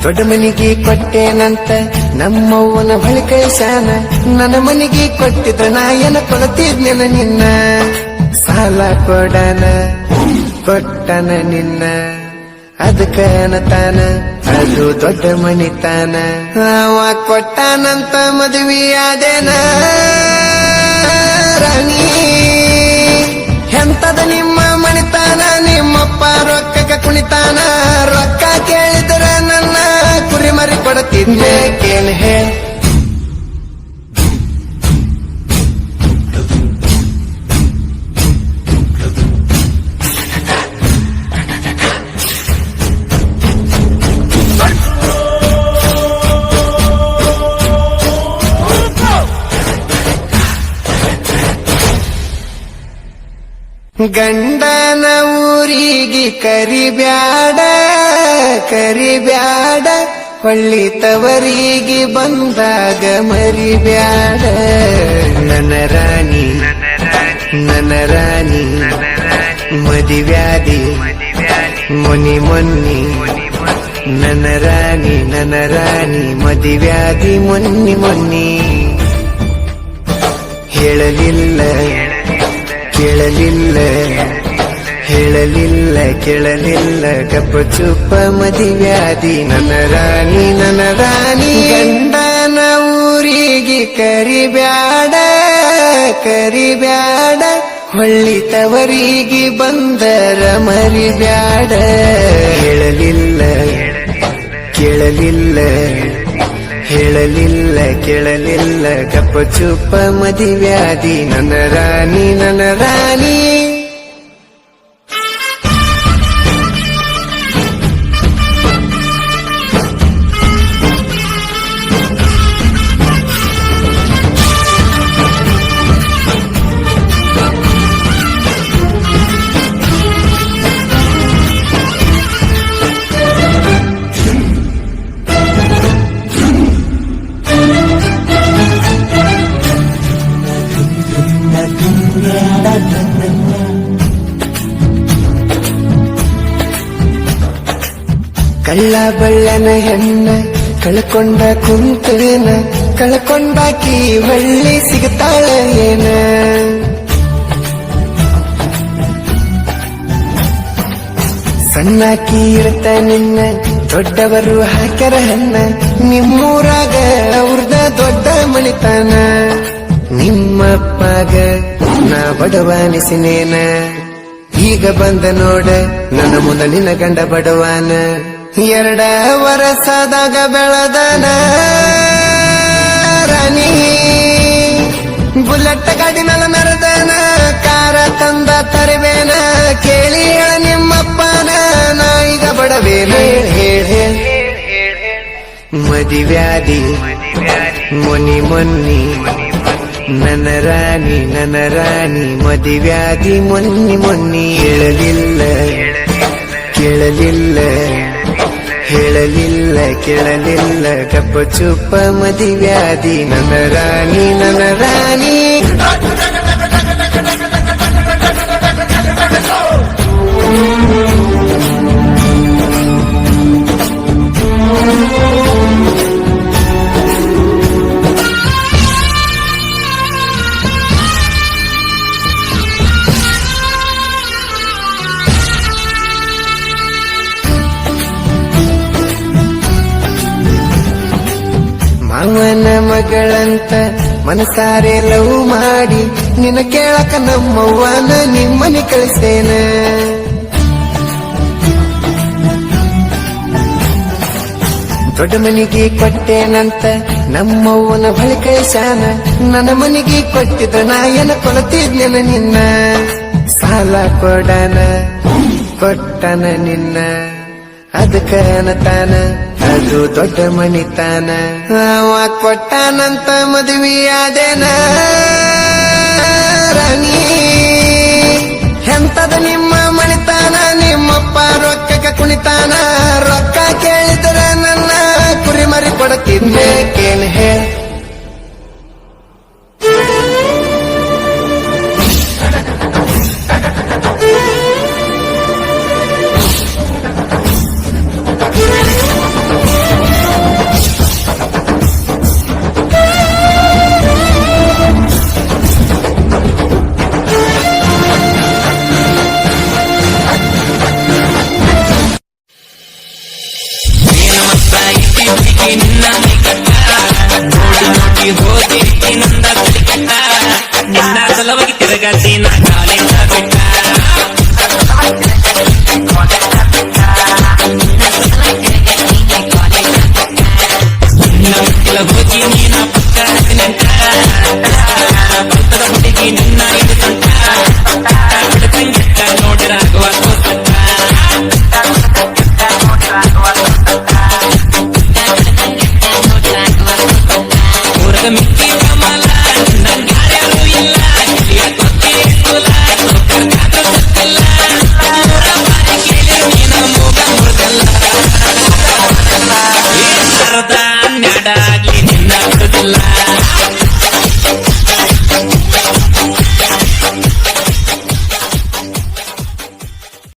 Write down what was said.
ದೊಡ್ಡ ಮನಿಗೆ ಕೊಟ್ಟೇನಂತ ನಮ್ಮವ್ವನ ಬಳಿ ಕಳಿಸ್ಯಾನ. ನನ್ನ ಮನಿಗೆ ಕೊಟ್ಟಿದ್ರ ನಾಯನ ಕೊಡ್ತಿದ್ನೆನ ನಿನ್ನ. ಸಾಲ ಕೊಡನ ಕೊಟ್ಟನ ನಿನ್ನ, ಅದಕ್ಕ ಅನ್ನತಾನ ಅದು ದೊಡ್ಡ ಮನಿತಾನ. ಅವ ಕೊಟ್ಟಾನಂತ ಮದುವೆಯಾದೇನ ರಾಣಿ. ಎಂತದ ನಿಮ್ಮ ಮನಿತಾನ, ನಿಮ್ಮಪ್ಪ ರೊಕ್ಕಕ್ಕೆ ಕುಣಿತಾನ. ರೊಕ್ಕ ಕೇಳಿದ್ರ ನನ್ನ ಕುರಿ ಮರಿ ಕೊಡುತ್ತಿದ್ದೆ ಕೇಳಿ ಹೇ. ಗಂಡನ ಊರಿಗೆ ಕರಿಬ್ಯಾಡ ಕರಿಬ್ಯಾಡ, ಹೊಳ್ಳಿ ತವರಿಗೆ ಬಂದಾಗ ಮರಿಬ್ಯಾಡ. ನನ್ನ ರಾಣಿ ನನ್ನ ರಾಣಿ ಮದಿವ್ಯಾದಿ ಮೊನ್ನಿ ಮೊನ್ನಿ. ನನ್ನ ರಾಣಿ ಮದಿವ್ಯಾದಿ ಮೊನ್ನಿ ಮೊನ್ನಿ. ಹೇಳಲಿಲ್ಲ ಕೇಳಲಿಲ್ಲ ಹೇಳಲಿಲ್ಲ ಕೇಳಲಿಲ್ಲ ಗಪ್ಪ ಚುಪ್ಪ ಮದಿವ್ಯಾದಿ. ನನ್ನ ರಾಣಿ ಗಂಡನ ಊರಿಗೆ ಕರಿಬ್ಯಾಡ ಕರಿಬ್ಯಾಡ, ಹೊಳ್ಳಿ ತವರಿಗೆ ಬಂದರ ಮರಿಬ್ಯಾಡ. ಹೇಳಲಿಲ್ಲ ಕೇಳಲಿಲ್ಲ ಹೇಳಲಿಲ್ಲ ಕೇಳಲಿಲ್ಲ ಗಪ್ಪ ಚುಪ್ಪ ಮದಿವ್ಯಾದಿ. ನನ್ನ ರಾಣಿ ಕಳ್ಳ ಬಳ್ಳನ ಹೆಣ್ಣ ಕಳ್ಕೊಂಡ ಕುಂತೇನ. ಕಳ್ಕೊಂಡಾಕಿ ಹೊಳ್ಳಿ ಸಿಗ್ತಾಳ ಏನ. ಸಣ್ಣಾಕಿ ಇರ್ತ ನಿನ್ನ ದೊಡ್ಡವರು ಹಾಕ್ಯಾರ ಹೆಣ್ಣ. ನಿಮ್ಮೂರಾಗ ಅವ್ರದ ದೊಡ್ಡ ಮಣಿತಾನ. ನಿಮ್ಮಪ್ಪಗ ನಾ ಬಡವಾನಿಸಿನೇನ. ಈಗ ಬಂದ ನೋಡ ನನ್ನ ಮೊದಲಿನ ಗಂಡ ಬಡವಾನ. 2 ವರಸದಾಗ ಬೆಳದನ ರಾಣಿ. ಬುಲೆಟ್ ಗಾಡಿ ಮೇಲೆ ಮೆರೆದನ, ಕಾರ ತಂದ ತರುವೇನ. ಕೇಳಿ ಹೇಳ ನಿಮ್ಮಪ್ಪನ ನಾ ಈಗ ಬಡವೇನ. ಹೇಳ ಮದಿವ್ಯಾದಿ ಮೊನ್ನಿ ಮೊನ್ನಿ. ನನ್ನ ರಾಣಿ ಮದಿವ್ಯಾದಿ ಮೊನ್ನಿ ಮೊನ್ನಿ. ಹೇಳಲಿಲ್ಲ ಕೇಳಲಿಲ್ಲ ಹೇಳಲಿಲ್ಲ ಕೇಳಲಿಲ್ಲ ಗಪ್ಪ ಚುಪ್ಪ ಮದಿವ್ಯಾದಿ. ನನ್ನ ರಾಣಿ ಮಾವನ ಮಗಳಂತ ಮನಸಾರೆ ಲವ್ ಮಾಡಿ ನಿನ್ನ ಕೇಳಕ ನಮ್ಮವ್ವನ ನಿಮ್ಮನೆ ಕಳಿಸೇನ. ದೊಡ್ಡ ಮನಿಗೆ ಕೊಟ್ಟೇನಂತ ನಮ್ಮವ್ವನ ಬಳಿ ಕಳಿಸ್ಯಾನ. ನನ್ನ ಮನಿಗೆ ಕೊಟ್ಟಿದ್ರ ನಾಯನ ಕೊಡ್ತಿದ್ನೆನ ನಿನ್ನ. ಸಾಲ ಕೊಡನ ಕೊಟ್ಟನ ನಿನ್ನ, ಅದಕ್ಕ ಅನ್ನತಾನ ಅದು ದೊಡ್ಡ ಮನಿತಾನ. ಅವ ಕೊಟ್ಟಾನಂತ ಮದುವೆಯಾದೇನ ರಾಣಿ. ಎಂತದ ನಿಮ್ಮ ಮನಿತಾನ, ನಿಮ್ಮಪ್ಪ ರೊಕ್ಕಕ್ಕೆ ಕುಣಿತಾನ. ರೊಕ್ಕ ಕೇಳಿದ್ರ ನನ್ನ ಕುರಿ ಮರಿ ಕೊಡುತ್ತಿದ್ದೆ ಕೇಳಿ ಹೇ. ಹುಡುಗಿ ನಿನ್ನ ಕಟ್ಟ ನೋಡಿ ನೋಡಿ ಹೋಗಿ ನಂದ ಕಟ್ಟ ನಿನ್ನ ಸಲವಾಗಿ ತಿರುಗಾಡ್ತಿ ನಾ ಕಾಲೇಜ್